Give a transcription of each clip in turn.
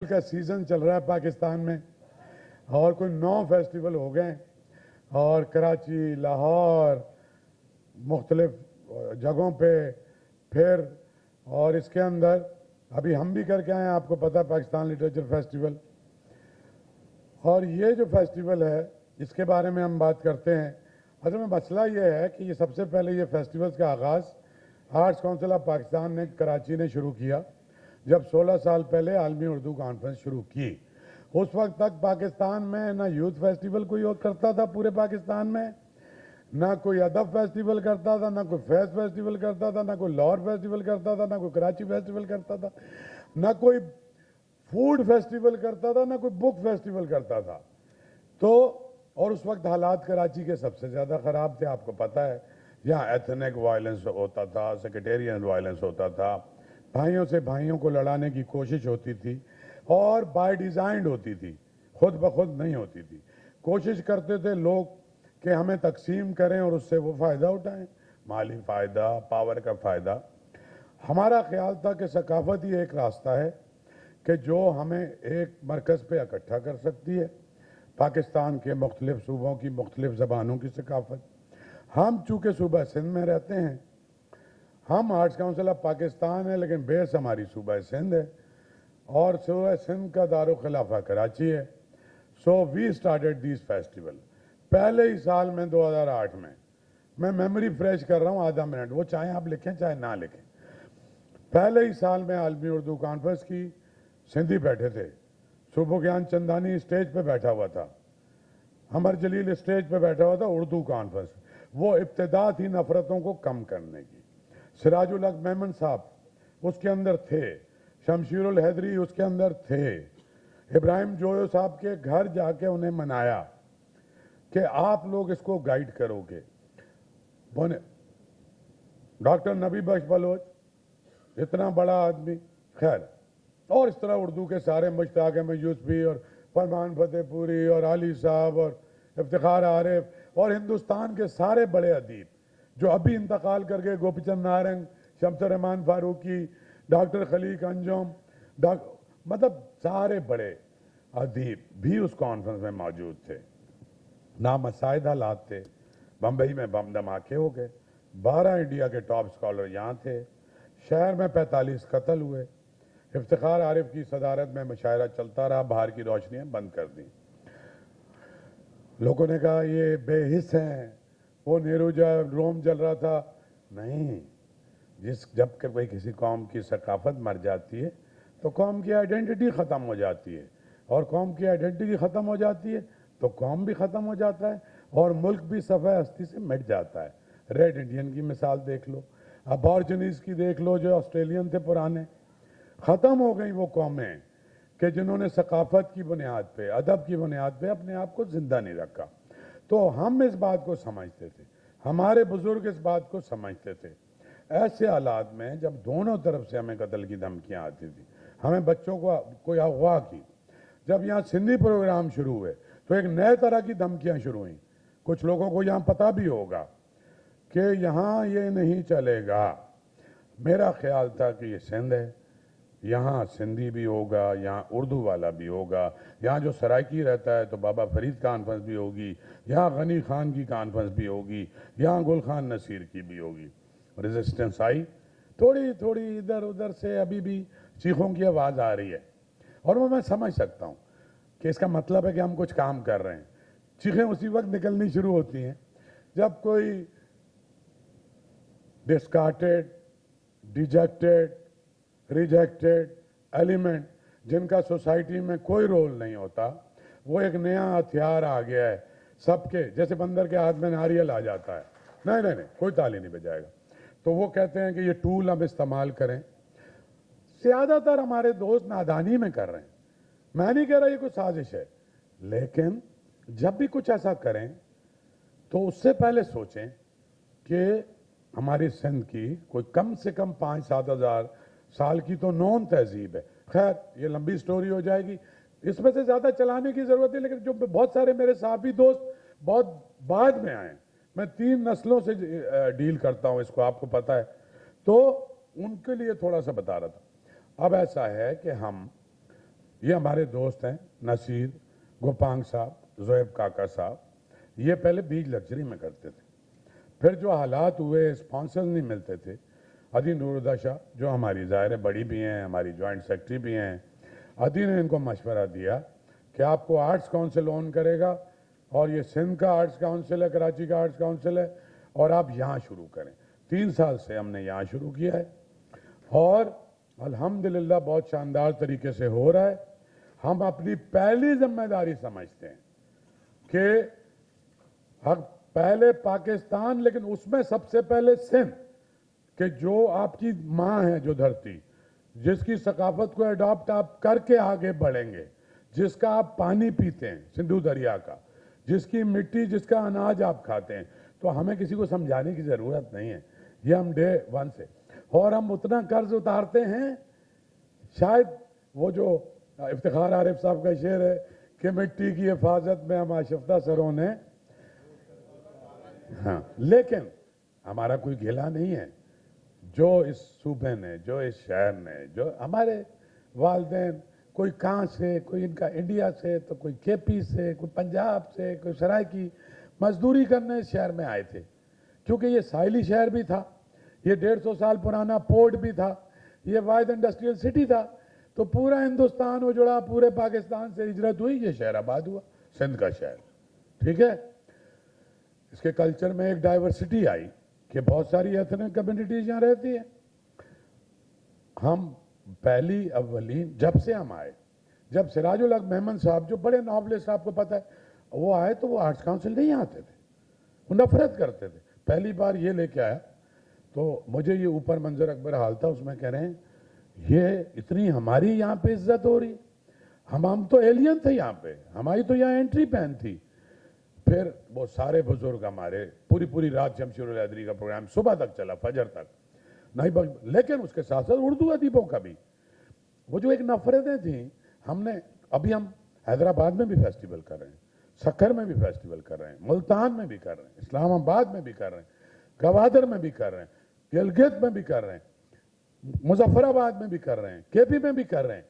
کا सीज़न चल रहा है पाकिस्तान में और कोई 9 फेस्टिवल हो गए और कराची, लाहौर, मुख्तलिफ जगहों पे फिर और इसके अंदर अभी हम भी करके आए हैं, आपको पता है, पाकिस्तान लिटरेचर फेस्टिवल। और ये जो फेस्टिवल है इसके बारे में हम बात करते हैं। असल में मसला ये है कि ये सबसे पहले ये फेस्टिवल्स का आगाज़ आर्ट्स काउंसिल ऑफ पाकिस्तान ने कराची ने शुरू किया जब 16 साल पहले आलमी उर्दू कॉन्फ्रेंस शुरू की। उस वक्त तक पाकिस्तान में ना यूथ फेस्टिवल कोई करता था पूरे पाकिस्तान में, ना कोई अदब फेस्टिवल करता था, ना कोई फैज़ फेस्टिवल करता था, ना कोई लाहौर फेस्टिवल करता था, ना कोई कराची फेस्टिवल करता था, ना कोई फूड फेस्टिवल करता था, ना कोई बुक फेस्टिवल करता था। तो और उस वक्त हालात कराची के सबसे ज़्यादा ख़राब थे, आपको पता है। यहाँ एथनिक वायलेंस होता था, सेक्टेरियन वायलेंस होता था, भाइयों से भाइयों को लड़ाने की कोशिश होती थी और बाय डिज़ाइन होती थी, खुद ब खुद नहीं होती थी। कोशिश करते थे लोग कि हमें तकसीम करें और उससे वो फ़ायदा उठाएं, माली फ़ायदा, पावर का फ़ायदा। हमारा ख्याल था कि सकाफ़त ही एक रास्ता है कि जो हमें एक मरकज़ पे इकट्ठा कर सकती है, पाकिस्तान के मुख्तलिफ सूबों की मुख्तलिफ ज़बानों की सकाफ़त। हम चूँकि सूबा सिंध में रहते हैं, हम आर्ट्स काउंसिल ऑफ पाकिस्तान है लेकिन बेस हमारी सूबा सिंध है और सूबा सिंध का दारुल खिलाफा कराची है। So we started this festival पहले ही साल में 2008 में। मैं मेमोरी फ्रेश कर रहा हूँ आधा मिनट, वो चाहे आप लिखें चाहे ना लिखें। पहले ही साल में आलमी उर्दू कॉन्फ्रेंस की, सिंधी बैठे थे, सुबुज्ञान चंदानी स्टेज पे बैठा हुआ था, अमर जलील स्टेज पे बैठा हुआ था। उर्दू कॉन्फ्रेंस वो इब्तिदा थी नफरतों को कम करने की। सिराजुल हक मेमन साहब उसके अंदर थे, शमशीरुल हैदरी उसके अंदर थे। इब्राहिम जोयो साहब के घर जाके उन्हें मनाया कि आप लोग इसको गाइड करोगे। डॉक्टर नबी बख्श बलोच, इतना बड़ा आदमी, खैर, और इस तरह उर्दू के सारे मुश्ताक अहमद यूसुफी और फरमान फतेहपुरी और अली साहब और इफ्तिखार आरिफ और हिंदुस्तान के सारे बड़े अदीब जो अभी इंतकाल कर गए, गोपीचंद नारंग, शम्स रहमान फारूकी, डॉक्टर खलीक अंजुम, मतलब सारे बड़े अदीब भी उस कॉन्फ्रेंस में मौजूद थे। नामसाइद हालात थे, बम्बई में बम धमाके हो गए, 12 इंडिया के टॉप स्कॉलर यहाँ थे, शहर में 45 कत्ल हुए। इफ्तिखार आरिफ की सदारत में मुशायरा चलता रहा, बाहर की रोशनियाँ बंद कर दी। लोगों ने कहा ये बेहिस हैं, वो नेहरू रोम जल रहा था। नहीं, जब कोई किसी कौम की सकाफत मर जाती है तो कौम की आइडेंटिटी ख़त्म हो जाती है, और कौम की आइडेंटिटी ख़त्म हो जाती है तो कौम भी ख़त्म हो जाता है और मुल्क भी सफ़े हस्ती से मिट जाता है। रेड इंडियन की मिसाल देख लो, अबॉर्जिनीज़ की देख लो, जो ऑस्ट्रेलियन थे पुराने। ख़त्म हो गई वो कौमें कि जिन्होंने सकाफत की बुनियाद पे, अदब की बुनियाद पे अपने आप को ज़िंदा नहीं रखा। तो हम इस बात को समझते थे, हमारे बुज़ुर्ग इस बात को समझते थे। ऐसे हालात में जब दोनों तरफ से हमें कत्ल की धमकियाँ आती थी, हमें बच्चों को कोई अगवा की, जब यहाँ सिंधी प्रोग्राम शुरू हुए तो एक नए तरह की धमकियाँ शुरू हुई। कुछ लोगों को यहाँ पता भी होगा कि यहाँ ये नहीं चलेगा। मेरा ख्याल था कि ये सिंध है, यहाँ सिंधी भी होगा, यहाँ उर्दू वाला भी होगा, यहाँ जो सराइकी रहता है तो बाबा फरीद कॉन्फ्रेंस भी होगी, यहाँ गनी खान की कॉन्फ्रेंस भी होगी, यहाँ गुल खान नसीर की भी होगी। रेजिस्टेंस आई, थोड़ी थोड़ी इधर उधर से अभी भी चीखों की आवाज़ आ रही है, और वो मैं समझ सकता हूँ कि इसका मतलब है कि हम कुछ काम कर रहे हैं। चीखें उसी वक्त निकलनी शुरू होती हैं जब कोई डिस्कार्टेड, डिजेक्टेड, रिजेक्टेड एलिमेंट, जिनका सोसाइटी में कोई रोल नहीं होता, वो एक नया हथियार आ गया है सबके, जैसे बंदर के हाथ में नारियल आ जाता है, नहीं नहीं नहीं कोई ताली नहीं बजाएगा, तो वो कहते हैं कि ये टूल हम इस्तेमाल करें। ज़्यादातर हमारे दोस्त नादानी में कर रहे हैं, मैं नहीं कह रहा ये कोई साजिश है, लेकिन जब भी कुछ ऐसा करें तो उससे पहले सोचें कि हमारी सिंध की कोई कम से कम 5-7 हज़ार साल की तो नॉन तहजीब है। खैर ये लंबी स्टोरी हो जाएगी, इसमें से ज़्यादा चलाने की ज़रूरत है, लेकिन जो बहुत सारे मेरे साथी दोस्त बहुत बाद में आए, मैं 3 नस्लों से डील करता हूँ, इसको आपको पता है, तो उनके लिए थोड़ा सा बता रहा था। अब ऐसा है कि हम یہ ہمارے دوست ہیں نصیر، گوپانگ صاحب، زویب کاکا صاحب، یہ پہلے بیج لگژری میں کرتے تھے، پھر جو حالات ہوئے، اسپانسر نہیں ملتے تھے، ادی نورالدہ شاہ جو ہماری ظاہر بڑی بھی ہیں، ہماری جوائنٹ سیکٹری بھی ہیں، ادی نے ان کو مشورہ دیا کہ آپ کو آرٹس کونسل اون کرے گا، اور یہ سندھ کا آرٹس کونسل ہے، کراچی کا آرٹس کونسل ہے، اور آپ یہاں شروع کریں۔ 3 سال سے ہم نے یہاں شروع کیا ہے، اور الحمدللہ بہت شاندار طریقے سے ہو رہا ہے۔ ہم اپنی پہلی ذمہ داری سمجھتے ہیں کہ پہلے پاکستان، لیکن اس میں سب سے پہلے سندھ، کہ جو آپ کی ماں ہے، جو دھرتی، جس کی ثقافت کو اڈاپٹ آپ کر کے آگے بڑھیں گے، جس کا آپ پانی پیتے ہیں سندھو دریا کا، جس کی مٹی، جس کا اناج آپ کھاتے ہیں، تو ہمیں کسی کو سمجھانے کی ضرورت نہیں ہے، یہ ہم ڈے 1 سے، اور ہم اتنا قرض اتارتے ہیں، شاید وہ جو افتخار عارف صاحب کا شعر ہے کہ مٹی کی حفاظت میں ہم آشفتہ سروں نے، ہاں، لیکن ہمارا کوئی گھلا نہیں ہے، جو اس صوبے نے، جو اس شہر نے، جو ہمارے والدین، کوئی کہاں سے، کوئی ان کا انڈیا سے، تو کوئی کے پی سے، کوئی پنجاب سے، کوئی سرائکی مزدوری کرنے اس شہر میں آئے تھے، کیونکہ یہ ساحلی شہر بھی تھا، یہ 150 سال پرانا پورٹ بھی تھا، یہ واحد انڈسٹریل سٹی تھا، تو پورا ہندوستان اجڑا، پورے پاکستان سے ہجرت ہوئی، یہ شہر آباد ہوا، سندھ کا شہر، ٹھیک ہے۔ اس کے کلچر میں ایک ڈائیورسٹی آئی کہ بہت ساری ایتھنک کمیونٹیز یہاں رہتی ہیں۔ ہم پہلی اولین جب سے ہم آئے، جب سراج الحق محمد صاحب جو بڑے ناولسٹ، آپ کو پتہ ہے، وہ آئے تو وہ آرٹس کاؤنسل نہیں آتے تھے، وہ نفرت کرتے تھے۔ پہلی بار یہ لے کے آیا تو مجھے یہ اوپر منظر اکبر حال تھا، اس میں کہہ رہے ہیں یہ اتنی ہماری یہاں پہ عزت ہو رہی، ہم تو ایلین تھے یہاں پہ، ہماری تو یہاں انٹری پین تھی۔ پھر وہ سارے بزرگ ہمارے، پوری رات جمشید الحیدری کا پروگرام صبح تک چلا، فجر تک، نہیں، لیکن اس کے ساتھ ساتھ اردو ادیبوں کا بھی، وہ جو ایک نفرتیں تھیں، ہم نے ابھی ہم حیدرآباد میں بھی فیسٹیول کر رہے ہیں، سکھر میں بھی فیسٹیول کر رہے ہیں، ملتان میں بھی کر رہے ہیں، اسلام آباد میں بھی کر رہے ہیں، گوادر میں بھی کر رہے ہیں، گلگت میں بھی کر رہے ہیں، مظفر آباد میں بھی کر رہے ہیں، کے پی میں بھی کر رہے ہیں۔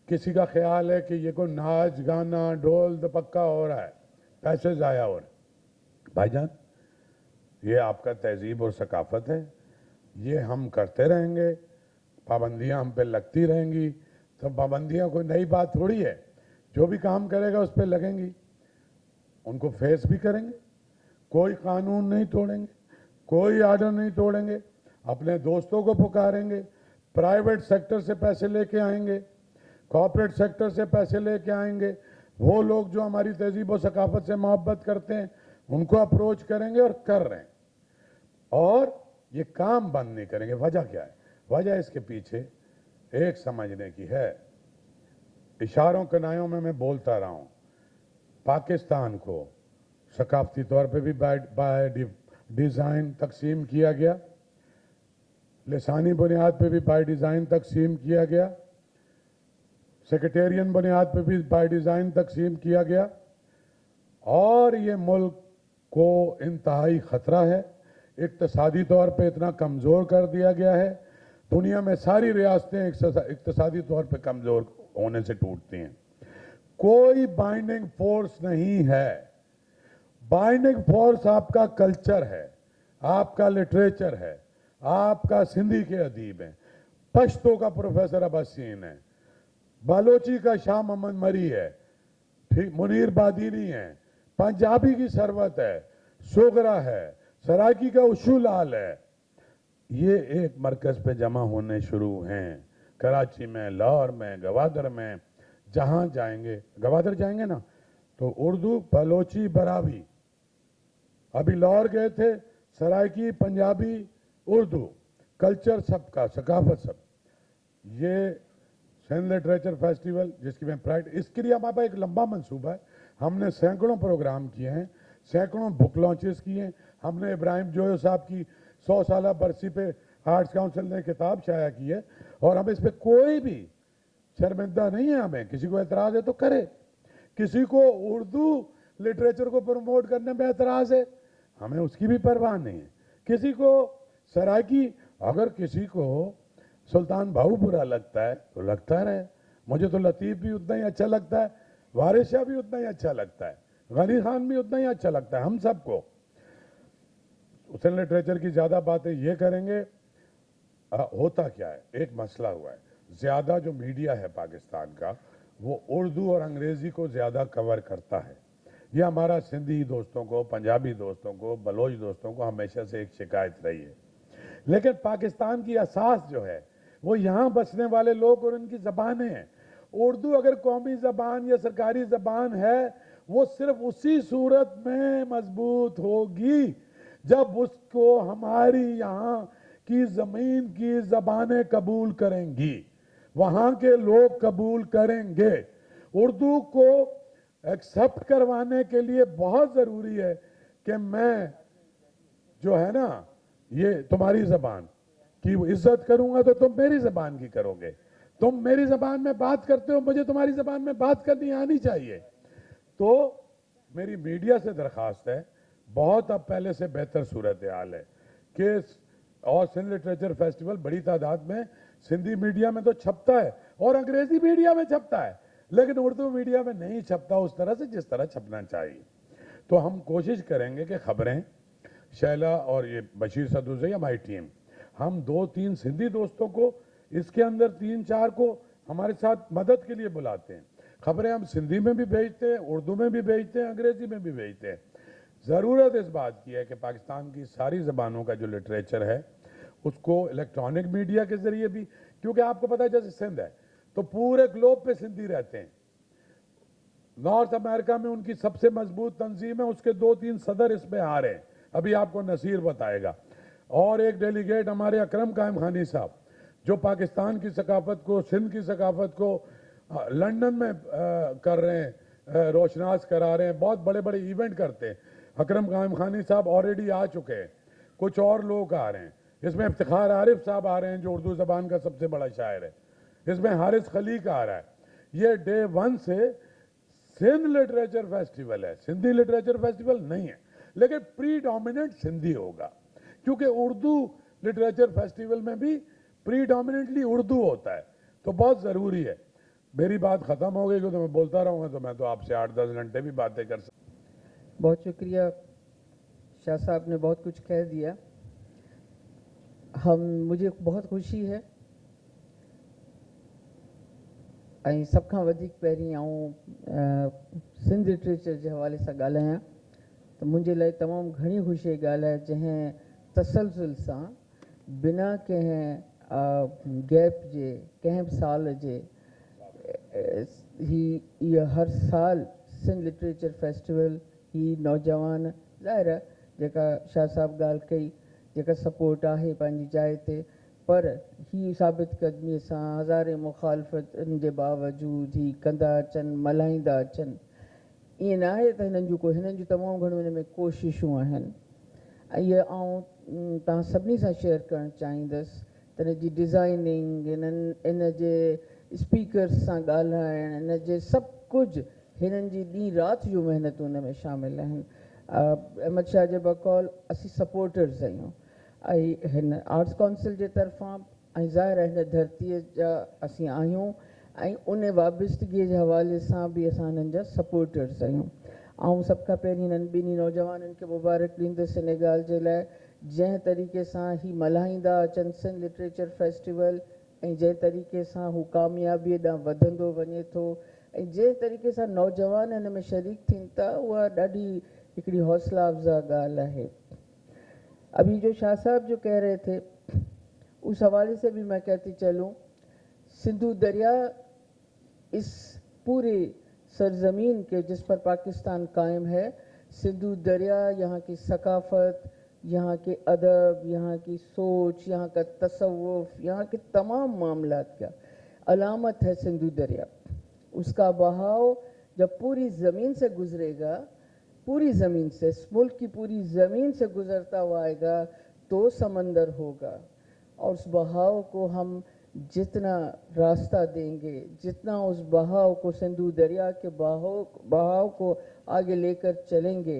کسی کا خیال ہے کہ یہ کوئی ناچ گانا ڈھول دپکا ہو رہا ہے، پیسے ضائع ہو رہے ہیں، بھائی جان یہ آپ کا تہذیب اور ثقافت ہے، یہ ہم کرتے رہیں گے، پابندیاں ہم پہ لگتی رہیں گی، تو پابندیاں کوئی نئی بات تھوڑی ہے، جو بھی کام کرے گا اس پہ لگیں گی، ان کو فیس بھی کریں گے، کوئی قانون نہیں توڑیں گے، کوئی آرڈر نہیں توڑیں گے، اپنے دوستوں کو پکاریں گے، پرائیویٹ سیکٹر سے پیسے لے کے آئیں گے، کارپوریٹ سیکٹر سے پیسے لے کے آئیں گے، وہ لوگ جو ہماری تہذیب و ثقافت سے محبت کرتے ہیں ان کو اپروچ کریں گے، اور کر رہے ہیں، اور یہ کام بند نہیں کریں گے۔ وجہ کیا ہے؟ وجہ اس کے پیچھے ایک سمجھنے کی ہے، اشاروں کنایوں میں بولتا رہا ہوں، پاکستان کو ثقافتی طور پہ بھی بائی ڈیزائن تقسیم کیا گیا، لسانی بنیاد پہ بھی بائی ڈیزائن تقسیم کیا گیا، سیکریٹرین بنیاد پہ بھی بائی ڈیزائن تقسیم کیا گیا، اور یہ ملک کو انتہائی خطرہ ہے، اقتصادی طور پہ اتنا کمزور کر دیا گیا ہے، دنیا میں ساری ریاستیں اقتصادی طور پہ کمزور ہونے سے ٹوٹتی ہیں، کوئی بائنڈنگ فورس نہیں ہے، بائنڈنگ فورس آپ کا کلچر ہے، آپ کا لٹریچر ہے، آپ کا سندھی کے ادیب ہیں، پشتو کا پروفیسر عباسین ہے، بلوچی کا شاہ محمد مری ہے، منیر بادینی ہے، پنجابی کی ثروت ہے، سوگرا ہے، سرائکی کا اشو لال ہے، یہ ایک مرکز پہ جمع ہونے شروع ہیں، کراچی میں، لاہور میں، گوادر میں، جہاں جائیں گے، گوادر جائیں گے نا تو اردو، بلوچی، براوی، ابھی لاہور گئے تھے، سرائکی، پنجابی، اردو، کلچر سب کا، ثقافت سب، یہ سندھ لٹریچر فیسٹیول جس کی میں پرائڈ، اس کے لیے ہمارا ایک لمبا منصوبہ ہے، ہم نے سینکڑوں پروگرام کیے ہیں، سینکڑوں بک لانچز کیے ہیں، ہم نے ابراہیم جویو صاحب کی 100 سالہ برسی پہ آرٹس کاؤنسل نے کتاب شائع کی ہے، اور ہم اس پہ کوئی بھی شرمندہ نہیں ہے، ہمیں کسی کو اعتراض ہے تو کرے، کسی کو اردو لٹریچر کو پروموٹ کرنے میں اعتراض ہے، ہمیں اس کی بھی پرواہ نہیں ہے، کسی کو سرائکی، اگر کسی کو سلطان بہو برا لگتا ہے تو لگتا رہے، मुझे तो लतीफ़ भी उतना ही अच्छा लगता है, वारिस शाह भी उतना ही अच्छा लगता है, गनी खान भी उतना ही अच्छा लगता है, हम सबको। सिंध लिटरेचर की ज़्यादा बातें ये करेंगे। होता क्या है, एक मसला हुआ है, ज़्यादा जो मीडिया है पाकिस्तान का वो उर्दू और अंग्रेज़ी को ज़्यादा कवर करता है। ये हमारा सिंधी दोस्तों को, पंजाबी दोस्तों को, बलोच दोस्तों को हमेशा से एक शिकायत रही है। लेकिन पाकिस्तान की असास जो है वो यहाँ बसने वाले लोग और उनकी ज़बानें हैं। उर्दू अगर कौमी ज़बान या सरकारी ज़बान है, वो सिर्फ उसी सूरत में मजबूत होगी जब उसको हमारी यहाँ की ज़मीन की ज़बानें कबूल करेंगी, वहाँ के लोग कबूल करेंगे। उर्दू को एक्सेप्ट करवाने के लिए बहुत ज़रूरी है कि मैं जो है ना ये तुम्हारी ज़बान की इज्जत करूंगा तो तुम मेरी ज़बान की करोगे। तुम मेरी ज़बान में बात करते हो, मुझे तुम्हारी ज़बान में बात करनी आनी चाहिए। तो मेरी मीडिया से दरख्वास्त है, बहुत अब पहले से बेहतर सूरत हाल है कि और सिंध लिटरेचर फेस्टिवल बड़ी तादाद में सिंधी मीडिया में तो छपता है और अंग्रेजी मीडिया में छपता है, लेकिन उर्दू मीडिया में नहीं छपता उस तरह से जिस तरह छपना चाहिए। तो हम कोशिश करेंगे कि खबरें, शैला और ये बशीर सदुज़ई हमारी टीम, हम 2-3 सिंधी दोस्तों को इसके अंदर 3-4 को हमारे साथ मदद के लिए बुलाते हैं। खबरें हम सिंधी में भी भेजते हैं, उर्दू में भी भेजते हैं, अंग्रेजी में भी भेजते हैं। ज़रूरत इस बात की है कि पाकिस्तान की सारी ज़बानों का जो लिटरेचर है उसको इलेक्ट्रॉनिक मीडिया के ज़रिए भी, क्योंकि आपको पता है जैसे सिंध है तो पूरे ग्लोब पे सिंधी रहते हैं। नॉर्थ अमेरिका में उनकी सबसे मजबूत तंजीम है, उसके 2-3 सदर इसमें आ रहे हैं, अभी आपको नसीर बताएगा। और एक डेलीगेट हमारे अकरम कायम खानी साहब जो पाकिस्तान की सकाफत को, सिंध की सकाफत को लंदन में कर रहे हैं, रोशनास करा रहे हैं, बहुत बड़े बड़े इवेंट करते हैं। अकरम कायम खानी साहब ऑलरेडी आ चुके हैं, कुछ और लोग आ रहे हैं, इसमें इफ्तिखार आरिफ साहब आ रहे हैं जो उर्दू ज़बान का सबसे बड़ा शायर है, इसमें हारिस खलीक आ रहा है। ये डे 1 से सिंध लिटरेचर फेस्टिवल है, सिंधी लिटरेचर फेस्टिवल नहीं है, लेकिन प्रीडोमिनेंट सिंधी होगा, क्योंकि उर्दू लिटरेचर फेस्टिवल में भी प्रीडोमिनेंटली उर्दू होता है, तो बहुत ज़रूरी है। मेरी बात ख़त्म हो गई तो मैं बोलता रहूँगा तो मैं तो आपसे 8-10 घंटे भी बातें कर सकता। बहुत शुक्रिया शाह साहब ने बहुत कुछ कह दिया। मुझे बहुत खुशी है ऐं सभ खां वधीक पहिरीं सिंध लिटरेचर जे हवाले सां ॻाल्हायां त मुंहिंजे लाइ तमामु घणी ख़ुशी जी ॻाल्हि आहे जंहिं तसलसल सां बिना कंहिं गैप जे, कंहिं बि साल जे इहा हर साल सिंध लिटरेचर फेस्टिवल ही नौजवान ज़ाहिर आहे जेका शाह साहब ॻाल्हि कई, जेका सपोर्ट आहे पंहिंजी जाइ ते, पर ही साबित क़दमीअ सां हज़ारे मुखालफ़तनि जे बावजूदि ही कंदा अचनि, मल्हाईंदा अचनि। ईअं न आहे त हिननि जूं तमामु घणियूं हिन में कोशिशूं आहिनि ऐं इहे तव्हां सभिनी सां शेयर करणु चाहींदसि त हिन जी डिज़ाइनिंग, इन जे स्पीकर्स सां ॻाल्हाइणु, इन जे सभु कुझु हिननि जी ॾींहुं राति जूं महिनतूं हुन में शामिलु आहिनि। अहमद शाह जे बकौल असीं सपोर्टर्स आहियूं ऐं हिन आर्ट्स काउंसिल जे तरफ़ां ऐं ज़ाहिर आहे हिन धरतीअ जा असीं आहियूं ऐं उन वाबिस्तगीअ जे हवाले सां बि असां हिननि जा सपोर्टर्स आहियूं। ऐं सभ खां पहिरीं हिननि ॿिन्ही नौजवाननि खे मुबारक ॾींदुसि हिन ॻाल्हि जे लाइ जंहिं तरीक़े सां ही मल्हाईंदा अचनि सिंध लिटरेचर फेस्टिवल ऐं जंहिं तरीक़े सां हू कामयाबीअ ॾांहुं वधंदो वञे थो ऐं जंहिं तरीक़े सां नौजवान हिन में शरीक थियनि था, उहा ॾाढी हिकिड़ी हौसला अफ़ज़ा ॻाल्हि आहे। अभी जो शाह साहब जो कह रहे थे उस हवाले से भी मैं कहती चलूँ, सिंधु दरिया इस पूरे सरजमीन के जिस पर पाकिस्तान कायम है, सिंधु दरिया यहाँ की सकाफ़त, यहाँ के अदब, यहाँ की सोच, यहाँ का तसव्वुफ़, यहाँ के तमाम मामलात का अलामत है सिंधु दरिया। उसका बहाव जब पूरी ज़मीन से गुज़रेगा, पूरी ज़मीन से, इस मुल्क की पूरी ज़मीन से गुज़रता हुआ आएगा तो समंदर होगा, और उस बहाव को हम जितना रास्ता देंगे, जितना उस बहाव को, सिंधु दरिया के बहाव को आगे लेकर चलेंगे,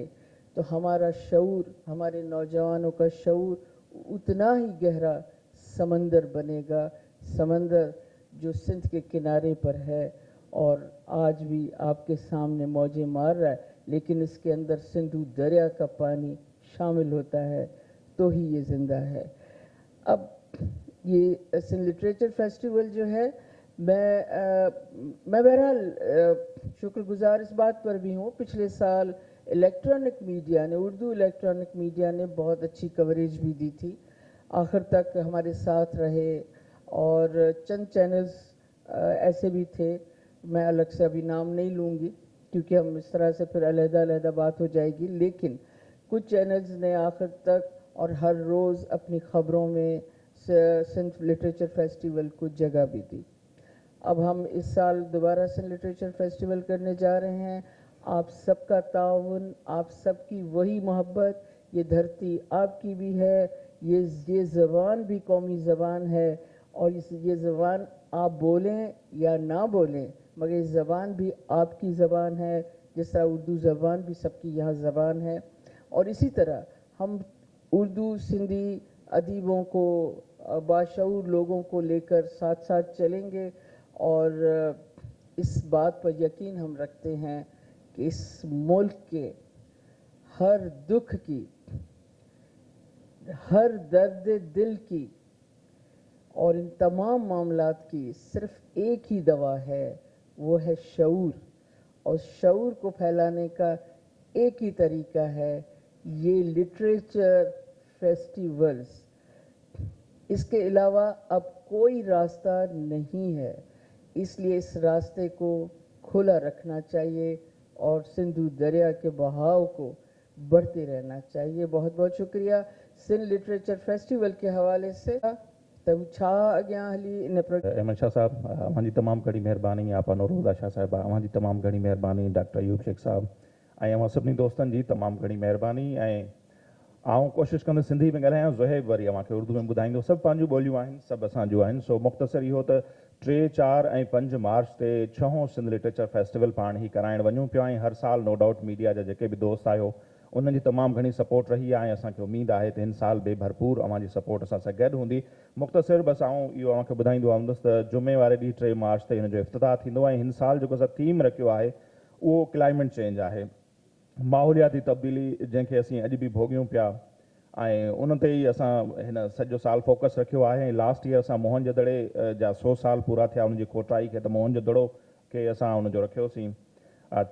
तो हमारा शऊर, हमारे नौजवानों का शऊर उतना ही गहरा समंदर बनेगा। समंदर जो सिंध के किनारे पर है और आज भी आपके सामने मौजें मार रहा है, लेकिन इसके अंदर सिंधु दरिया का पानी शामिल होता है तो ही ये ज़िंदा है। अब ये सिंध लिटरेचर फेस्टिवल जो है, मैं बहरहाल शुक्रगुजार इस बात पर भी हूँ, पिछले साल इलेक्ट्रॉनिक मीडिया ने, उर्दू इलेक्ट्रॉनिक मीडिया ने बहुत अच्छी कवरेज भी दी थी, आखिर तक हमारे साथ रहे। और चंद चैनल्स ऐसे भी थे, मैं अलग से अभी नाम नहीं लूँगी क्योंकि हम इस तरह से फिर अलग-अलग बात हो जाएगी, लेकिन कुछ चैनल्स ने आखिर तक और हर रोज़ अपनी ख़बरों में सिंध लिटरेचर फेस्टिवल को जगह भी दी। अब हम इस साल दोबारा सिंध लिटरेचर फेस्टिवल करने जा रहे हैं। आप सबका ताउन, आप सबकी वही मोहब्बत, ये धरती आपकी भी है, ये ज़बान भी कौमी ज़बान है, और ये ज़बान आप बोलें या ना बोलें मगर ये ज़बान भी आपकी ज़बान है, जिस तरह उर्दू ज़बान भी सबकी यहाँ ज़बान है। और इसी तरह हम उर्दू सिंधी अदीबों को, बाशऊर लोगों को लेकर साथ साथ चलेंगे, और इस बात पर यकीन हम रखते हैं कि इस मुल्क के हर दुख की, हर दर्द दिल की और इन तमाम मामलात की सिर्फ एक ही दवा है, वो है शऊर। और शऊर को फैलाने का एक ही तरीका है ये लिटरेचर फेस्टिवल्स। इसके अलावा अब कोई रास्ता नहीं है, इसलिए इस रास्ते को खुला रखना चाहिए और सिंधु दरिया के बहाव को बढ़ते रहना चाहिए। बहुत बहुत शुक्रिया। सिंध लिटरेचर फेस्टिवल के हवाले से तब छा अॻियां हली इन अहमद शाह साहब, अव्हांजी तमामु घणी महिरबानी। आप अनुरोधा शाह साहिबा, अव्हांजी तमामु घणी महिरबानी। डॉक्टर अयूब शेख साहब ऐं अव्हां सभिनी दोस्तनि जी तमामु घणी महिरबानी। ऐं आउं कोशिशि कंदुसि सिंधी में ॻाल्हायां, ज़ुहैब वरी अव्हांखे उर्दू में ॿुधाईंदो। सभु पंहिंजूं ॿोलियूं आहिनि, सभु असां जूं आहिनि। सो मुख़्तसर इहो त 3, 4 ऐं 5 मार्च ते 6हों सिंध लिटरेचर फेस्टिवल पाण ई कराइण वञूं पिया। ऐं हर साल नो डाउट मीडिया जा जेके बि दोस्त आहियो उन्हनि जी तमामु घणी सपोर्ट रही आहे ऐं असांखे उमेदु आहे त हिन साल बि भरपूर अव्हांजी सपोर्ट असां सां गॾु हूंदी। मुख़्तसिर बसि आउं इहो अव्हांखे ॿुधाईंदो हूंदुसि त जुमे वारे ॾींहुं 3 मार्च ते हिन जो इफ़्तिताह थींदो ऐं हिन साल जेको असां थीम रखियो आहे उहो क्लाइमेट चेंज आहे, माहौलियाती तब्दीली जंहिंखे असीं अॼु बि भोॻियूं पिया, ऐं उन ते ई असां हिन सॼो साल फोकस रखियो आहे। ऐं लास्ट ईयर असां मोहन जोदड़े जा 100 साल पूरा थिया उनजी कोटाई खे, त मोहन जोदड़ो खे असां उनजो रखियोसीं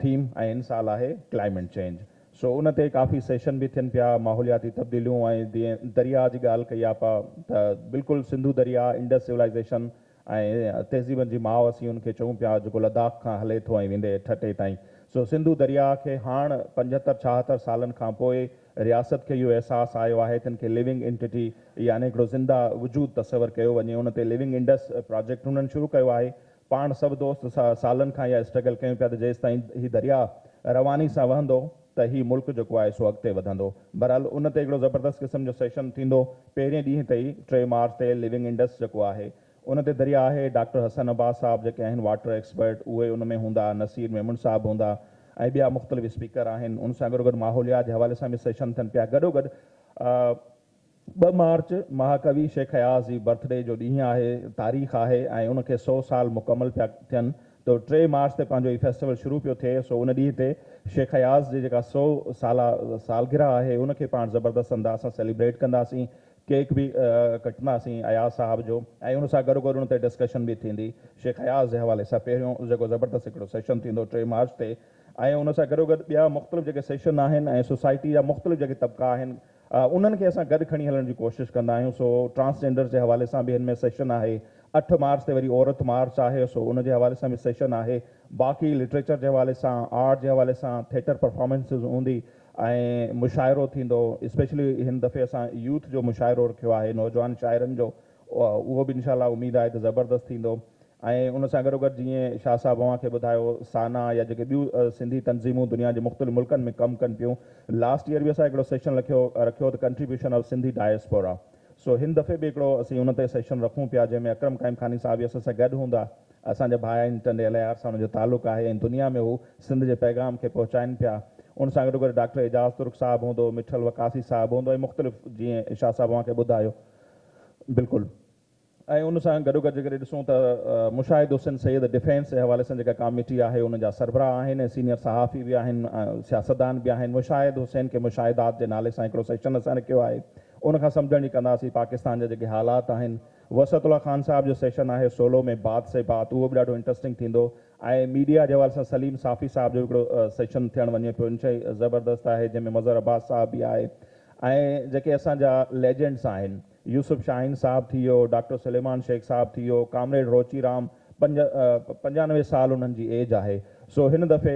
थीम, ऐं हिन साल आहे क्लाइमेट चेंज। सो उन ते काफ़ी सेशन बि थियनि पिया, माहौलियाती तब्दीलियूं, ऐं जीअं दरिया जी ॻाल्हि कई आहे पा त बिल्कुलु सिंधु दरिया, इंडस सिविलाइज़ेशन ऐं तहज़ीबनि जी माउ असीं उनखे चऊं पिया, जेको लद्दाख खां हले थो ऐं वेंदे ठटे ताईं। सो सिंधु दरिया खे हाणे 75-76 सालनि खां पोइ रियासत खे इहो अहसासु आयो आहे त हिनखे लिविंग एंटिटी यानी हिकिड़ो ज़िंदा वजूद तसवर कयो वञे। उन ते लिविंग इंडस प्रोजेक्ट हुननि शुरू कयो आहे। पाण सभु दोस्त सालनि खां इहा स्ट्रगल कयूं पिया त जेसि ताईं हीउ दरिया रवानी सां वहंदो त हीउ मुल्क जेको आहे सो अॻिते वधंदो। बहरहाल उन ते हिकिड़ो ज़बरदस्त क़िस्म जो सेशन थींदो पहिरें ॾींहं ते ई 3 मार्च ते लिविंग इंडस जेको आहे उन ते दरिया आहे। डॉक्टर हसन अब्बास साहब जेके आहिनि वाटर एक्सपर्ट, उहे उन में हूंदा, नसीर मेमन साहब हूंदा ऐं ॿिया मुख़्तलिफ़ स्पीकर आहिनि। उन सां गॾोगॾु माहौलियात जे हवाले सां बि सेशन थियनि पिया। गॾोगॾु 2 मार्च महाकवि शेख हयाज़ जी बर्थडे जो ॾींहुं आहे, तारीख़ आहे, ऐं उनखे 100 साल मुकमल पिया थियनि। तो 3 मार्च ते पंहिंजो हीउ फेस्टिवल शुरू पियो थिए। सो उन ॾींहं ते शेख हयाज़ जी जेका 100 सालगिरह आहे उनखे पाण ज़बरदस्त अंदाज़ सां सेलिब्रेट कंदासीं। केक बि कटंदासीं अयाज़ साहब जो, ऐं उन सां गॾोगॾु उन ते डिस्कशन बि थींदी शेख हयाज़ जे हवाले सां। पहिरियों जेको ज़बरदस्त हिकिड़ो सेशन थींदो 3 मार्च ते, ऐं उन सां गॾोगॾु ॿिया मुख़्तलिफ़ जेके सेशन आहिनि ऐं सोसाइटी जा मुख़्तलिफ़ जेके तबिका आहिनि उन्हनि खे असां गॾु खणी हलण जी कोशिशि कंदा आहियूं। सो ट्रांसजेंडर जे हवाले सां बि हिन में सेशन आहे। 8 मार्च ते वरी औरत मार्च आहे, सो उन जे हवाले सां बि सेशन आहे। बाक़ी लिटरेचर जे हवाले सां, आर्ट जे हवाले सां, थिएटर परफॉर्मेंसिस हूंदी ऐं मुशाइरो थींदो। स्पेशली हिन दफ़े असां यूथ जो मुशाइरो रखियो आहे, नौजवान शाइरनि जो, उहो बि इनशाला उमेदु आहे त ज़बरदस्त थींदो। ऐं उन सां गॾोगॾु जीअं शाह साहब अव्हांखे ॿुधायो साना या जेके ॿियूं सिंधी तंज़ीमूं दुनिया जे मुख़्तलिफ़ मुल्कनि में कमु कनि पियूं। लास्ट ईयर बि असां हिकिड़ो सेशन रखियो त कंट्रीब्यूशन ऑफ सिंधी डायस्पोरा। सो हिन दफ़े बि हिकिड़ो असीं उन ते सेशन रखूं पिया जंहिंमें अकरम काइम खानी साहब बि असां सां गॾु हूंदा। असांजा भाउ आहिनि, टंडे अलियार सां हुनजो तालुक़ु आहे ऐं दुनिया में हू सिंध जे पैगाम खे पहुचाइनि पिया। उन सां गॾोगॾु डॉक्टर एजाज़ तुर्क साहब हूंदो, मिठल वकासी साहब हूंदो, ऐं मुख़्तलिफ़ जीअं शाह साहब अव्हांखे ॿुधायो। बिल्कुलु ऐं उन सां गॾोगॾु जेकॾहिं ॾिसूं त मुशाहिद हुसैन सैयद डिफेंस जे हवाले सां जेका कमेटी आहे उन जा सरबराह आहिनि, सीनियर सहाफ़ी बि आहिनि, सियासतदान बि आहिनि। मुशाहिद हुसैन के मुशाहिदात जे नाले सां हिकिड़ो सेशन असां रखियो आहे, उन खां सम्झण जी कंदासीं पाकिस्तान जा जेके हालात आहिनि। वसतुल्ला ख़ान साहब जो सेशन आहे 16 में बात से बात, उहो बि ॾाढो इंट्रस्टिंग थींदो। ऐं मीडिया जे हवाले सां सलीम साफ़ी साहब जो हिकिड़ो सेशन थियणु वञे पियो, इनशई ज़बरदस्त आहे, जंहिंमें मज़हर अब्बास साहब बि आहे। ऐं जेके असांजा लेजेंड्स आहिनि, यूसुफ शाहीन साहब थी वियो, डॉक्टर सुलेमान शेख साहब थी वियो, कामरेड रोची राम, 95 साल उन्हनि जी एज आहे। सो हिन दफ़े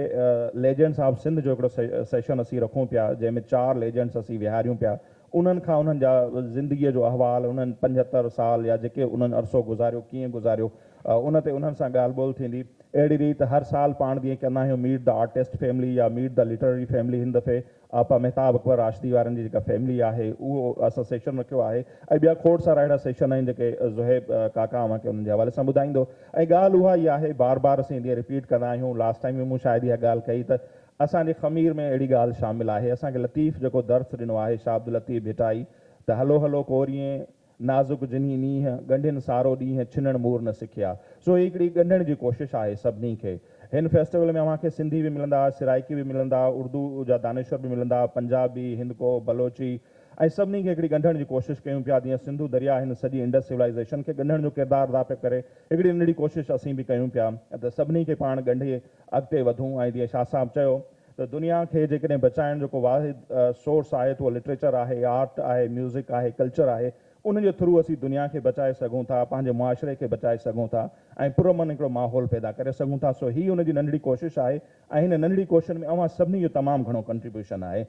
लेजेंड्स ऑफ सिंध जो हिकिड़ो सेशन असीं रखूं पिया, जंहिंमें 4 लेजेंड्स असीं विहारियूं पिया। उन्हनि खां उन्हनि जा ज़िंदगीअ जो अहवाल, उन्हनि 75 साल या जेके उन्हनि अरसो गुज़ारियो कीअं गुज़ारियो, उन ते उन्हनि सां ॻाल्हि ॿोल थींदी। अहिड़ी रीति हर साल पाण जीअं कंदा आहियूं मीट द आर्टिस्ट फैमिली या मीट द लिटरेरी फैमिली, हिन दफ़े आपा मेहताब अकबर राशिदी वारनि जी जेका फैमिली आहे उहो असां सेशन रखियो आहे। ऐं ॿिया खोड़ सारा अहिड़ा सेशन आहिनि जेके ज़ुहैब काका अमांखे उन्हनि जे हवाले सां ॿुधाईंदो। ऐं ॻाल्हि उहा ई आहे, बार बार असीं जीअं रिपीट कंदा आहियूं, लास्ट टाइम बि मूं शायदि इहा ॻाल्हि कई त असांजे ख़मीर में अहिड़ी ॻाल्हि शामिल आहे। असांखे लतीफ़ जेको दर्स ॾिनो आहे, शाह अब्दुल लतीफ़ भिटाई, त हलो हलो कोरिए नाज़ुक जिनी नींहं, गंढियुनि सारो ॾींहं छिनण मूर न सिखिया। सो हिकिड़ी ॻंढण जी कोशिशि आहे सभिनी खे। हिन फेस्टिवल में अव्हांखे सिंधी बि मिलंदा, सिराइकी बि मिलंदा, उर्दू जा दानेश्वर बि मिलंदा, पंजाबी, हिंदको, बलोची, ऐं सभिनी खे हिकिड़ी ॻंढण जी कोशिशि कयूं पिया। जीअं सिंधु दरिया हिन सॼी इंडस सिविलाइज़ेशन खे ॻंढण जो किरदारु अदा पिया करे, हिकिड़ी नंढड़ी कोशिशि असीं बि कयूं पिया त सभिनी खे पाण ॻंढे अॻिते वधूं। ऐं जीअं शाह साहब चयो त दुनिया खे जेकॾहिं बचाइण जो को वाहिद सोर्स आहे त उहो लिटरेचर आहे, आर्ट आहे, म्यूज़िक आहे, कल्चर आहे। उन जे थ्रू असीं दुनिया खे बचाए सघूं था, पंहिंजे मुआशिरे खे बचाए सघूं था ऐं पुरअमन हिकिड़ो माहौल पैदा करे सघूं था। सो हीअ उनजी नंढड़ी कोशिशि आहे ऐं हिन नंढड़ी कोशिशि में अव्हां सभिनी जो तमामु घणो कंट्रीब्यूशन आहे।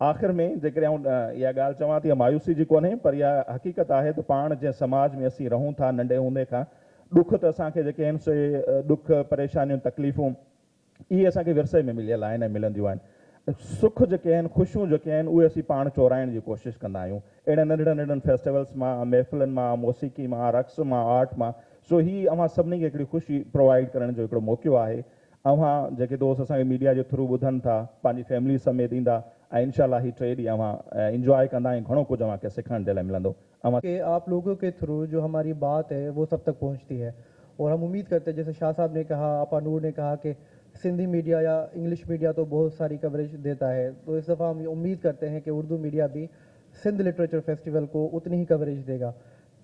आख़िर में जेकॾहिं आउं इहा ॻाल्हि चवां थी, मायूसी जी कोन्हे, पर इहा हक़ीक़त आहे त पाण जंहिं समाज में असीं रहूं था, नंढे हूंदे खां ॾुख त असांखे जेके आहिनि से ॾुख, परेशानियूं, तकलीफ़ूं, इहे असांखे विरसे में मिलियल आहिनि ऐं मिलंदियूं आहिनि। सुख जेके आहिनि, ख़ुशियूं जेके आहिनि, उहे असीं पाण चोराइण जी कोशिशि कंदा आहियूं अहिड़े नंढड़नि नंढड़नि फेस्टिवल्स मां, महफ़िलनि मां, मौसीक़ी मां, रक़्स मां, आर्ट मां। सो हीअ अव्हां सभिनी खे हिकिड़ी ख़ुशी प्रोवाइड करण जो हिकिड़ो मौक़ो आहे। अव्हां जेके दोस्त असांखे मीडिया जे थ्रू ॿुधनि था, पंहिंजी फैमिली समेत ईंदा ऐं इंशाल्लाह ही 3 ॾींहं अव्हां इंजॉय कंदा ऐं घणो कुझु अव्हांखे सिखण जे लाइ मिलंदो। कि आप लोगों के थ्रू जो हमारी बात है वो सब तक पहुंचती है, और हम उम्मीद करते हैं, जैसे शाह साहब ने कहा, आपा नूर ने कहा कि सिंधी मीडिया या इंग्लिश मीडिया तो बहुत सारी कवरेज देता है, तो इस दफ़ा हम उम्मीद करते हैं कि उर्दू मीडिया भी सिंध लिटरेचर फेस्टिवल को उतनी ही कवरेज देगा।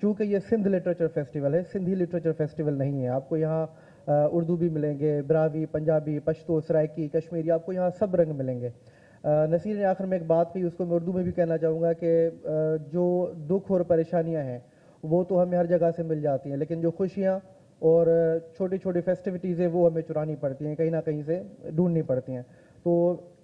चूँकि ये सिंध लिटरेचर फेस्टिवल है, सिंधी लिटरेचर फेस्टिवल नहीं है। आपको यहाँ उर्दू भी मिलेंगे, ब्रावी, पंजाबी, पश्तो, सराइकी, कश्मीरी, आपको यहाँ सब रंग मिलेंगे। नसीर ने आखिर में एक बात कही, उसको मैं उर्दू में भी कहना चाहूँगा कि जो दुख और परेशानियाँ हैं वो तो हमें हर जगह से मिल जाती हैं, लेकिन जो खुशियाँ और छोटी छोटी फेस्टिविटीज़ है वो हमें चुरानी पड़ती हैं, कहीं ना कहीं से ढूंढनी पड़ती हैं। तो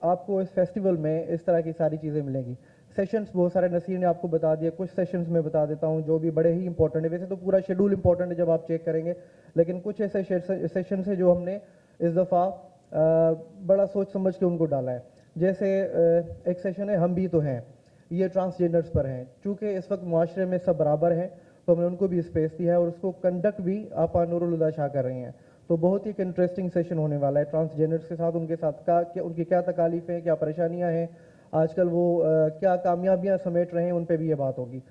आपको इस फेस्टिवल में इस तरह की सारी चीज़ें मिलेंगी। सेशंस बहुत सारे नसीर ने आपको बता दिए, कुछ सेशंस में बता देता हूँ जो भी बड़े ही इंपॉर्टेंट है। वैसे तो पूरा शेड्यूल इंपॉर्टेंट है जब आप चेक करेंगे, लेकिन कुछ ऐसे सेशंस है जो हमने इस दफ़ा बड़ा सोच समझ के उनको डाला है। जैसे एक सेशन है हम भी तो हैं, ये ट्रांसजेंडर्स पर हैं। चूँकि इस वक्त मुआशरे में सब बराबर हैं तो हमने उनको भी स्पेस दिया है, और उसको कंडक्ट भी आपा नूरुल हुदा शाह कर रही हैं। तो बहुत ही एक इंटरेस्टिंग सेशन होने वाला है ट्रांसजेंडर्स के साथ, उनके साथ उनकी क्या तकालीफ हैं, क्या परेशानियाँ हैं, आजकल वो क्या कामयाबियाँ समेट रहे हैं, उन पर भी ये बात होगी।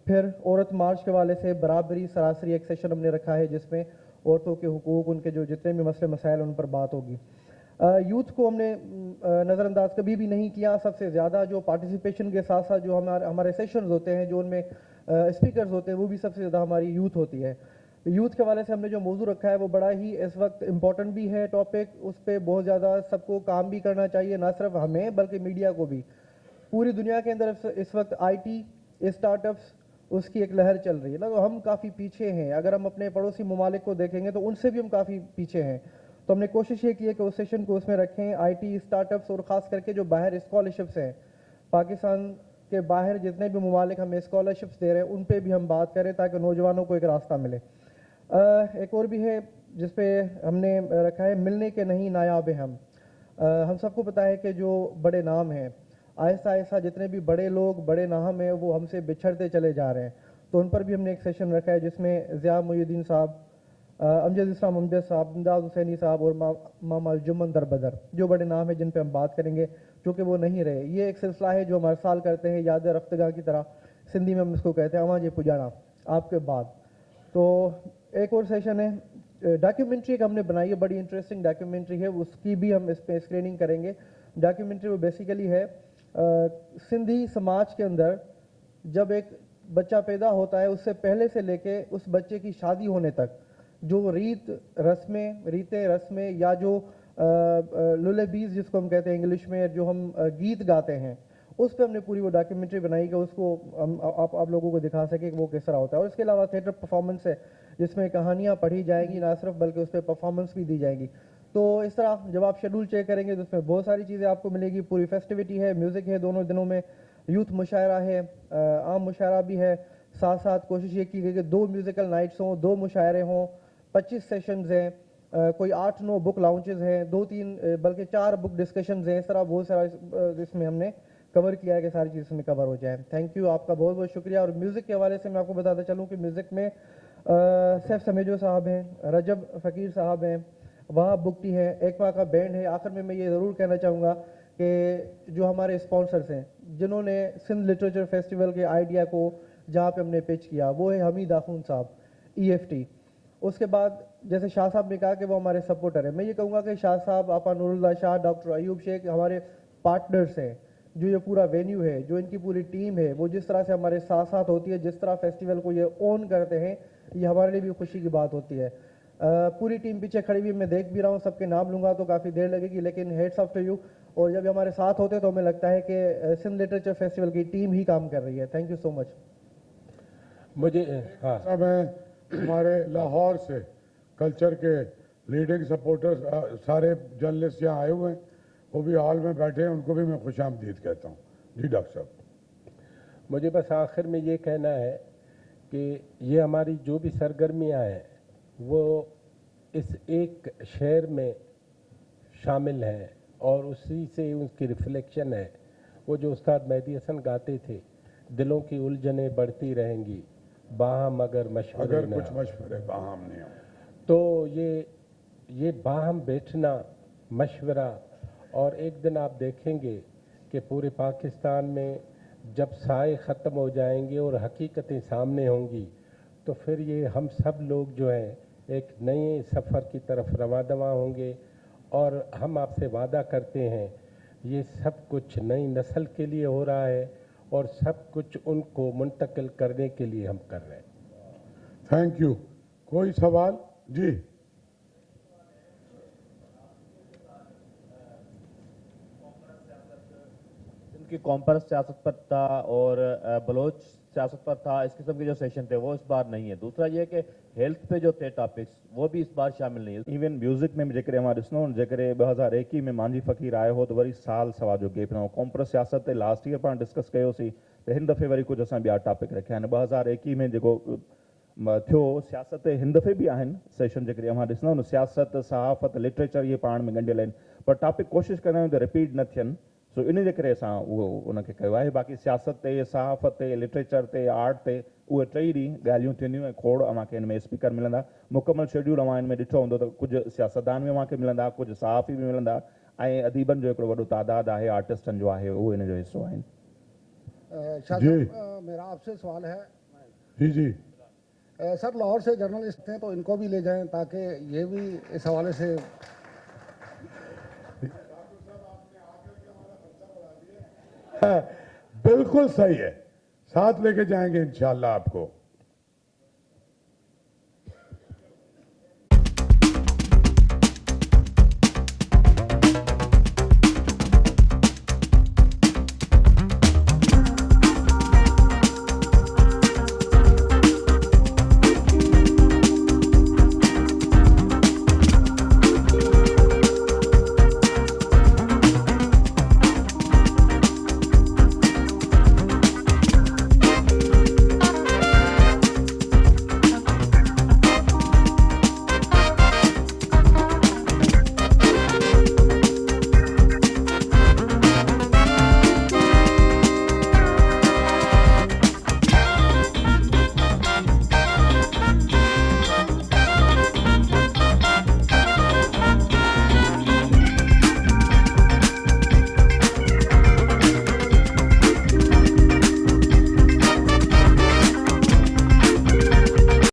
फिर औरत मार्च के वाले से बराबरी सरासरी एक सेशन हमने रखा है, जिसमें औरतों के हुकूक, उनके जो जितने भी मसले मसाइल, उन पर बात होगी। यूथ को हमने नज़रअंदाज कभी भी नहीं किया। सबसे ज़्यादा जो पार्टिसिपेशन के साथ साथ जो हमारे सेशंस होते हैं, जो उनमें स्पीकर्स होते हैं, वो भी सबसे ज़्यादा हमारी यूथ होती है। यूथ के हवाले से हमने जो मौजू रखा है वो बड़ा ही इस वक्त इम्पॉर्टेंट भी है टॉपिक, उस पर बहुत ज़्यादा सबको काम भी करना चाहिए, ना सिर्फ हमें बल्कि मीडिया को भी। पूरी दुनिया के अंदर इस वक्त IT स्टार्टअप्स उसकी एक लहर चल रही है ना, तो हम काफ़ी पीछे हैं। अगर हम अपने पड़ोसी ममालिक को देखेंगे तो उनसे भी हम काफ़ी पीछे हैं। तो हमने कोशिश ये की है कि उस सेशन को उसमें रखें, IT स्टार्टअप्स और ख़ास करके जो बाहर स्कॉलरशिप्स हैं, पाकिस्तान के बाहर जितने भी ममालिक हमें स्कॉलरशिप्स दे रहे हैं, उन पे भी हम बात करें ताकि नौजवानों को एक रास्ता मिले। एक और भी है जिस पे हमने रखा है मिलने के नहीं नायाब हम। हम सबको पता है कि जो बड़े नाम हैं, आहिस्ता आहिस्ता जितने भी बड़े लोग, बड़े नाम हैं, वो हमसे बिछड़ते चले जा रहे हैं। तो उन पर भी हमने एक सेशन रखा है जिसमें ज़िया मुहीउद्दीन साहब, अमजद इस्लाम अमजद साहब, इमदाद हुसैनी साहब और मामा जुम्मन दरबदर, जो बड़े नाम हैं जिन पे हम बात करेंगे, चूँकि वो नहीं रहे। ये एक सिलसिला है जो हम हर साल करते हैं, याद रफ्तगा की तरह, सिंधी में हम इसको कहते हैं अवां जे पुजाना, आपके बाद। तो एक और सेशन है डॉक्यूमेंट्री एक हमने बनाई है, बड़ी इंटरेस्टिंग डॉक्यूमेंट्री है, उसकी भी हम इस पे स्क्रीनिंग करेंगे। डॉक्यूमेंट्री वो बेसिकली है सिंधी समाज के अंदर जब एक बच्चा पैदा होता है उससे पहले से लेके उस बच्चे की शादी होने तक जो रीतें रस्में या जो लुलेबीज जिसको हम कहते हैं इंग्लिश में, जो हम गीत गाते हैं, उस पर हमने पूरी वो डॉक्यूमेंट्री बनाई कि उसको हम आप लोगों को दिखा सके कि वो किस तरह होता है। और इसके अलावा थिएटर परफॉर्मेंस है जिसमें कहानियाँ पढ़ी जाएंगी, ना सिर्फ बल्कि उस पर परफॉर्मेंस भी दी जाएगी। तो इस तरह जब आप शेड्यूल चेक करेंगे तो उसमें बहुत सारी चीज़ें आपको मिलेगी। पूरी फेस्टिविटी है, म्यूज़िक है दोनों दिनों में, यूथ मुशायरा है, आम मुशायरा भी है। साथ साथ कोशिश ये की गई कि 2 म्यूज़िकल नाइट्स हों, 2 मुशायरे हों, 25 सेशंस हैं, कोई 8-9 बुक लाउंचेस हैं, 2-3 बल्कि 4 बुक डिस्कशंस हैं। इस तरह बहुत सारा इसमें हमने कवर किया है कि सारी चीज़ इसमें कवर हो जाए। थैंक यू, आपका बहुत बहुत शुक्रिया। और म्यूज़िक के हवाले से मैं आपको बताता चलूँ कि म्यूज़िक में सैफ समेजो साहब हैं, रजब फ़कीर साहब हैं, वहाब बुकटी है, एकवा का बैंड है। आखिर में मैं ये ज़रूर कहना चाहूँगा कि जो हमारे स्पॉन्सर्स हैं जिन्होंने सिंध लिटरेचर फेस्टिवल के आइडिया को जहाँ पे हमने पिच किया, वो है हमीद आखून साहब EFT। उसके बाद जैसे शाह साहब ने कहा कि वो हमारे सपोर्टर हैं, मैं ये कहूँगा कि शाह साहब, आपा नूरुल्लाह शाह, डॉक्टर अयूब शेख हमारे पार्टनर्स हैं। जो ये पूरा वेन्यू है, जो इनकी पूरी टीम है, वो जिस तरह से हमारे साथ साथ होती है, जिस तरह फेस्टिवल को ये ओन करते हैं, ये हमारे लिए भी खुशी की बात होती है। पूरी टीम पीछे खड़ी हुई, मैं देख भी रहा हूँ, सबके नाम लूँगा तो काफ़ी देर लगेगी, लेकिन हेड्स ऑफ टू यू। और जब ये हमारे साथ होते हैं तो हमें लगता है कि सिंध लिटरेचर फेस्टिवल की टीम ही काम कर रही है। Thank you so much. मुझे हाँ सब हैं हमारे लाहौर से कल्चर के लीडिंग सपोर्टर्स, सारे जर्नलिस्ट यहाँ आए हुए हैं, वो भी हॉल में बैठे हैं, उनको भी मैं खुशामदीद कहता हूँ। जी डॉक्टर साहब, मुझे बस आखिर में ये कहना है कि ये हमारी जो भी सरगर्मियाँ हैं वो इस एक शहर में शामिल हैं और उसी से उसकी रिफ्लेक्शन है। वो जो उस्ताद मेहदी हसन गाते थे, दिलों की उलझनें बढ़ती रहेंगी बाहम अगर मशवरे अगर ना कुछ हो। मशवरे बाहम नहीं हो। तो ये बाहम बैठना, मशवरा, और एक दिन आप देखेंगे कि पूरे पाकिस्तान में जब साए ख़त्म हो जाएंगे और हकीकतें सामने होंगी, तो फिर ये हम सब लोग जो हैं एक नए सफ़र की तरफ रवादवा होंगे। और हम आपसे वादा करते हैं ये सब कुछ नई नस्ल के लिए हो रहा है और सब कुछ उनको मुंतकिल करने के लिए हम कर रहे हैं। Thank you. कोई सवाल? जी की कॉम्पर्स सियासत पर था और बलोच सियासत पर था, इस किस्म के जो सेशन थे वो इस बार नहीं है। दूसरा ये कि हेल्थ पे जो थे टॉपिक्स वो भी इस बार शामिल नहीं है। इवन म्यूज़िक में जेकर हमारे ॾिसनो जेकर 2021 में मांझी फ़कीर आयो हो तो वरी साल सवा जो गैप न हो। कॉम्प्रेस सियासत ते लास्ट ईयर पाण डिस्कस कयोसीं त हिन दफ़े वरी कुझु असां ॿिया टॉपिक रखिया आहिनि। 2021 में जेको थियो सियासत ते हिन दफ़े बि आहिनि सेशन, जेकर असां ॾिसंदा न सियासत, सहाफ़त, लिटरेचर ये पाण में ॻंढियल आहिनि, पर टॉपिक कोशिशि कंदा आहियूं त रिपीट न थियनि। सो इन जे करे असां उहो उनखे कयो आहे। बाक़ी सियासत ते, सहाफ़त ते, लिटरेचर ते, आर्ट ते उहे 3 ॾींहं ॻाल्हियूं थींदियूं ऐं खोड़ अव्हांखे हिन में स्पीकर मिलंदा। मुकमल शेड्यूल अव्हां हिन में ॾिठो हूंदो त कुझु सियासतदान बि अव्हांखे मिलंदा, कुझु सहाफ़ी बि मिलंदा ऐं अदीबनि जो हिकिड़ो वॾो तादाद आहे, आर्टिस्टनि जो आहे, उहो इन जो हिसो आहिनि। शाह जी। साहब, मेरा आपसे सवाल है। जी जी सर, लाहौर से जर्नलिस्ट हैं तो इनको भी ले जाएं ताकि ये भी इस हवाले से। बिल्कुल सही है, साथ लेके जाएंगे इंशाल्लाह आपको।